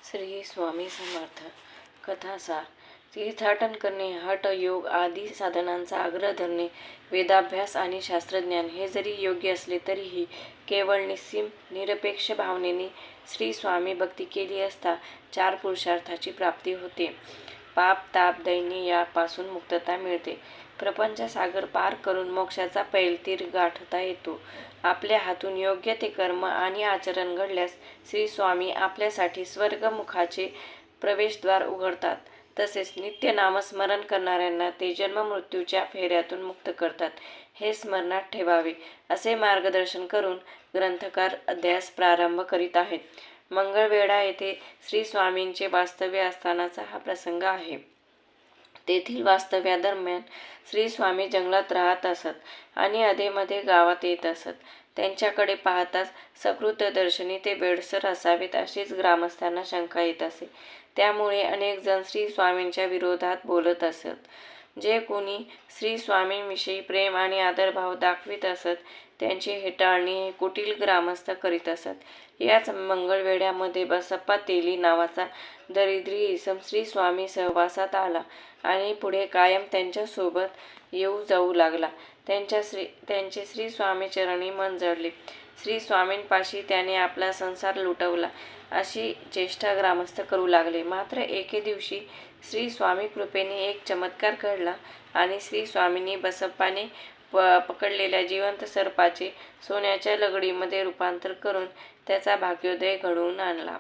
श्री स्वामी समर्थ. कथासार. तीर्थाटन करणे, हठ योग आदी साधनांचा आग्रह धरणे, वेदाभ्यास आणि शास्त्रज्ञान हे जरी योग्य असले तरीही केवळ निस्सीम निरपेक्ष भावनेने श्री स्वामी भक्ती केली असता 4 पुरुषार्थाची प्राप्ती होते. पाप ताप दैन्य यापासून मुक्तता मिळते. प्रपंच सागर पार करून मोक्षाचा पैलतीर गाठता येतो. आपल्या हातून योग्य ते कर्म आणि आचरण घडल्यास श्री स्वामी आपल्यासाठी स्वर्गमुखाचे प्रवेशद्वार उघडतात. तसेच नित्य नामस्मरण करणाऱ्यांना ते जन्ममृत्यूच्या फेऱ्यातून मुक्त करतात, हे स्मरणात ठेवावे, असे मार्गदर्शन करून ग्रंथकार अध्यायास प्रारंभ करीत आहेत. मंगळवेढा येथे श्री स्वामींचे वास्तव्य असतानाचा हा प्रसंग आहे. तेथील वास्तव्यादरम्यान श्री स्वामी जंगलात राहत असत आणि अधेमध्ये गावात येत असत. त्यांच्याकडे पाहताच सकृतदर्शनी ते वेडसर असावेत अशीच ग्रामस्थांना शंका येत असे. त्यामुळे अनेक जण श्री स्वामींच्या विरोधात बोलत असत. जे कोणी श्री स्वामींविषयी प्रेम आणि आदरभाव दाखवित असत त्यांची हेटाळणी हे कुटील ग्रामस्थ करीत असत. याच मंगळवेढ्यामध्ये बसप्पा तेली नावाचा दरिद्री इसम श्री स्वामी सहवासात आला आणि पुढे कायम त्यांच्यासोबत येऊ जाऊ लागला. त्यांचे श्री स्वामी चरणी मन जडले. श्री स्वामींपाशी त्याने आपला संसार लुटवला अशी चेष्टा ग्रामस्थ करू लागले. मात्र एके दिवशी श्री स्वामी कृपेने एक चमत्कार घडला आणि श्री स्वामींनी बसप्पाने पकडलेल्या जिवंत सर्पाचे सोन्याच्या लगडीमध्ये रूपांतर करून त्याचा भाग्योदय घडवून आणला.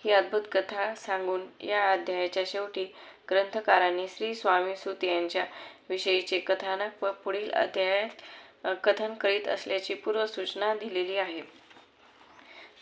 ही अद्भुत कथा सांगून या अध्यायाच्या शेवटी ग्रंथकारांनी श्री स्वामी सूत यांच्या विषयीचे कथानक व पुढील अध्यायात कथन करीत असल्याची पूर्वसूचना दिलेली आहे.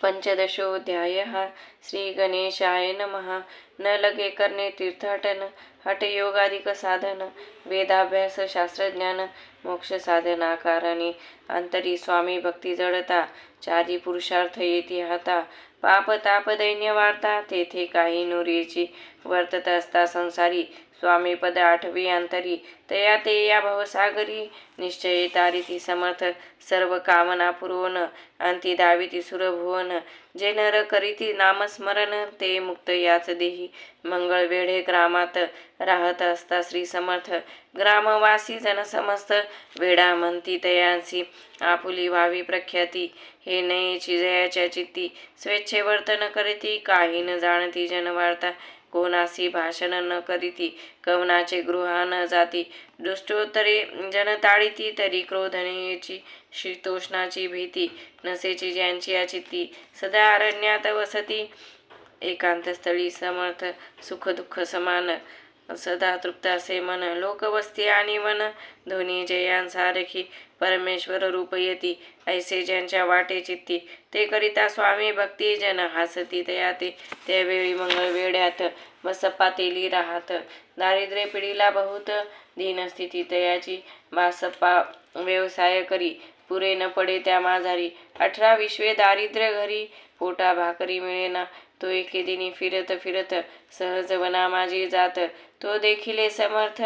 पंचदशोऽध्यायः. श्री गणेशाय नमः. न लगे करणे तीर्थाटन, हठयोगादिक साधन, वेदाभ्यास शास्त्रज्ञान, मोक्ष साधना कारणे, अंतरी स्वामी भक्ती जडता, 4 पुरुषार्थ येती हाता, पाप ताप दैन्य वार्ता, तेथे काही नुरीची वर्तत असता संसारी, स्वामी पद 8वी अंतरी, तया ते या भवसागरी, निश्चये तारिती समर्थ, सर्व कामना पुरवण, अंती धाविती सुरभुवन, जे नर करीती नामस्मरण, ते मुक्त याच देही. मंगळवेढे ग्रामात राहत असता श्री समर्थ, ग्रामवासी जन समस्त, वेडा म्हणती तयांसी, आपुली व्हावी प्रख्याती, हे नयेची जयाच्या चित्ती, स्वेच्छे वर्तन करीती, काही न जाणती जनवार्ता, कोणासी भाषण न करीती, कवनाचे गृहा न जाती, दुष्टोत्तरे जन ताडिती, तरी क्रोधनेची शीतोष्णाची भीती, नसेची ज्यांची अचित्ती, सदा अरण्यात वसती, एकांतस्थळी समर्थ, सुख दुःख समान, सदा तृप्त असे मन, लोकवस्ती आणि वन, दोन्ही जयांसारखी, परमेश्वर रूप येती, ऐसे ज्यांच्या वाटे चित्ती, ते करिता स्वामी भक्ती, जन हासती तया ते. त्यावेळी मंगळवेढ्यात बसप्पा तेली राहत. दारिद्र्य पिढीला बहुत, दीनस्थिती तयाची, बसप्पा व्यवसाय करी, पुरे न पडे त्या माझारी, 18 दारिद्र्य घरी, पोटा भाकरी मिळेना, तो एके दिनी फिरत फिरत, सहज वना माझी जात, तो देखिले समर्थ,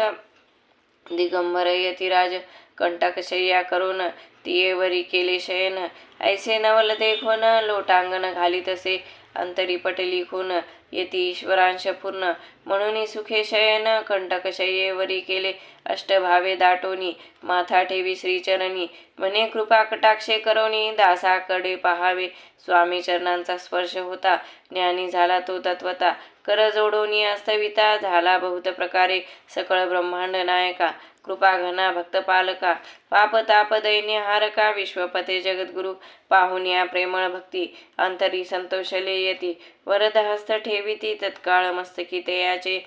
दिगंबर यतिराज, कंटकशय्या करून, तियेवरी केले शयन, ऐसे नवल देखोन, लोटांगण घालीतसे, अंतरी पट लिखून, येती ईश्वरांश पूर्ण, म्हणून सुखे शयन, कंटकशय्येवरी केले अष्टभावे दाटोनी, माथा ठेवी श्रीचरणी, म्हणे कृपा कटाक्षे करोनी, दासाकडे पहावे, स्वामी चरणांचा स्पर्श होता, ज्ञानी झाला तो तत्वता, कर जोडोनी अस्तविता, झाला बहुत प्रकारे सकळ ब्रह्मांड नायका, कृपा घना भक्त पालका, पाप ताप दैन्य हारका, विश्वपते जगद्गुरु, पाहुन्या प्रेमळ भक्ती, अंतरी संतोषले येती, वरद हस्त ठेविती, तत्काळ मस्तकी तयाचे,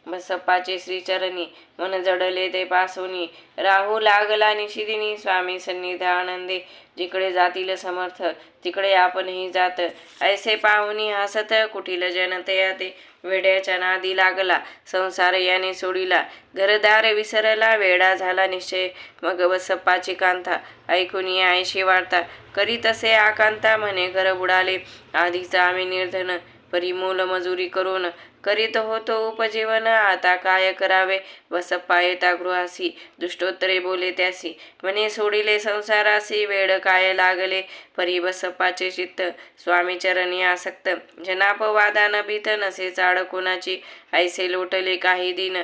बसप्पाचे श्रीचरणी, मन जडले ते पासोनी, राहू लागला निशिदिनी, स्वामी सन्निध आनंदे, जिकडे जातील समर्थ तिकडे आपणही जात, ऐसे पाहुनी हसत, कुटील जन तया ते, वेड्याच्या नादी लागला, संसार याने सोडिला, घरदार विसरला, वेडा झाला निश्चय, मग बसप्पाची कांता, ऐकून ऐशी वार्ता, करीत असे आकांता, म्हणे घर बुडाले, आधीच आम्ही निर्धन, परी मोल मजुरी करून करीत होतो उपजीवन. आता काय करावे बसप्पा येता गृहासी, दुष्टोत्तरे बोले त्यासी. म्हणे सोडिले संसारासी, वेळ काय लागले परी बसप्पाचे चित्त. स्वामी चरणी आसक्त, जनापवादान भीत. नसे चाड कोणाची, ऐसे लोटले काही दिन.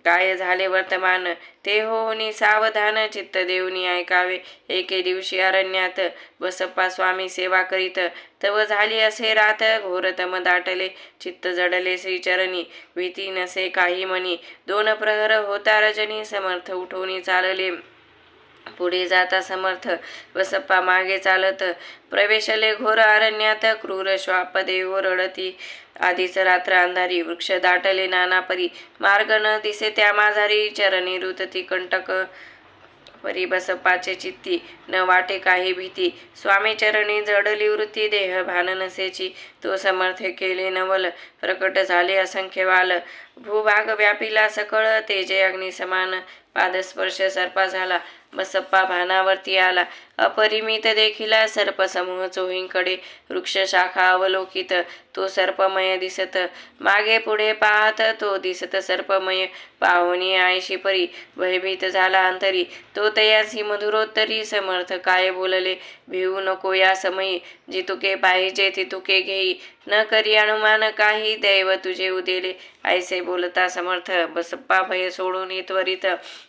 काय झाले वर्तमान, ते होऊनी सावधान. चित्त देऊनी ऐकावे, एके दिवशी अरण्यात बसप्पा स्वामी सेवा करीत. तव झाली असे रात, घोर तम दाटले, चित्त जडले श्रीचरणी. भीती नसे काही मनी, 2 प्रहर होता रजनी. समर्थ उठूनी चालले, पुढे जाता समर्थ. बसप्पा मागे चालत, प्रवेशले घोर अरण्यात. क्रूर श्वाप देव रडती, आधीच रात्र अंधारी. वृक्ष दाटले नाना परी, मार्ग न दिसे त्या माझारी. चरणी रुतती कंटक, परी बसप्पाचे चित्ती. न वाटे काही भीती, स्वामी चरणी जडली वृत्ती. देह भान नसेची, तो समर्थ केले नवल. प्रकट झाले असंख्य वाल, भूभाग व्यापिला सकळ. तेजे अग्नी समान, पादस्पर्श सर्पा झाला. बसप्पा भानावरती आला, अपरिमित देखिला सर्प समूह चोहींकडे. वृक्ष शाखा अवलोकित, तो सर्पमय दिसत. मागे पुढे पाहत, तो दिसत सर्पमय. पाहुणी आयशी परी, भयभीत झाला अंतरी. तो तयासी मधुरोत्तरी. समर्थ काय बोलले, भिवू नको या समयी. जी तुके पाहिजे ती तुके घेई, न करी अनुमान काही. दैव तुझे उदेले, ऐसे बोलता समर्थ. बसप्पा भय सोडून त्वरित,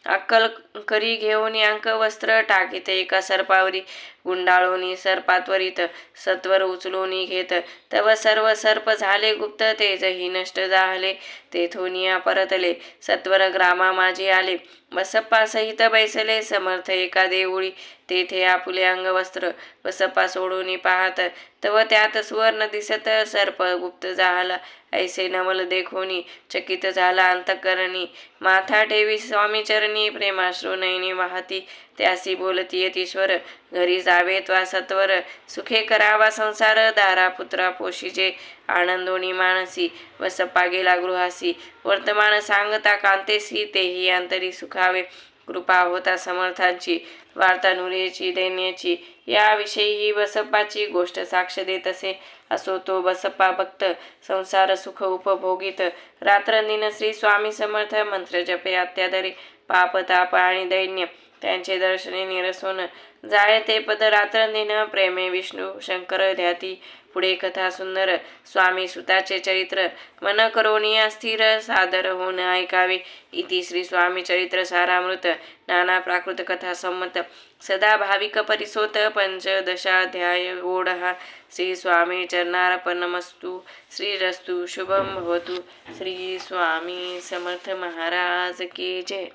अक्कल करी घेऊन अंक वस्त्र. टाकीत एका सर्पावरी, गुंडाळोनी सर्पात्वरित. सत्वर उचलून घेत, तव सर्व सर्प झाले गुप्त. तेजही नष्ट झाले, तेथोनिया परतले. सत्वर ग्रामा माझी आले, बसप्पा सहित बैसले. समर्थ एका देऊळी, तेथे आपुले अंगवस्त्र. बसप्पा सोडून पाहत, तव त्यात सुवर्ण दिसत. सर्प गुप्त झाला, ऐसे नवल देखोनी. चकित झाला अंतःकरणी, माथा ठेवी स्वामी चरणी. प्रेमाश्रू नयनी वाहती, त्यासी बोलती यतीश्वर. घरी जावे त्वा सत्वर, सुखे करावा संसार. दारा पुत्रा पोशिजे, आनंदोनी मानसी. बसप्पा गेला गृहासी, वर्तमान सांगता कांतेसी. तेही अंतरी सुखावे, कृपा होता समर्थांची. वार्ता नुरेची दैन्याची, याविषयी ही बसप्पाची गोष्ट साक्ष देत असे. असो तो बसप्पा भक्त, संसार सुख उपभोगित. रात्रंदिन श्री स्वामी समर्थ, मंत्र जपे अत्यादरे. पाप ताप आणि दैन्य, त्यांचे दर्शने निरसोन. जाळे ते पद रात्रंदिन, प्रेमे विष्णू शंकर ध्याती. पुढे कथा सुंदर, स्वामी सुताचे चरित्र. मन करोनी अस्थिर, सादर होऊन ऐकावे. इति श्री स्वामी चरित्र सारामृत. नाना प्राकृत कथा संमत, सदा भाविक परिसोत. 15 ओढहा. श्री स्वामी चरणार्पणमस्तु. श्रीरस्तु शुभम भवतु. श्री स्वामी समर्थ महाराज की जय.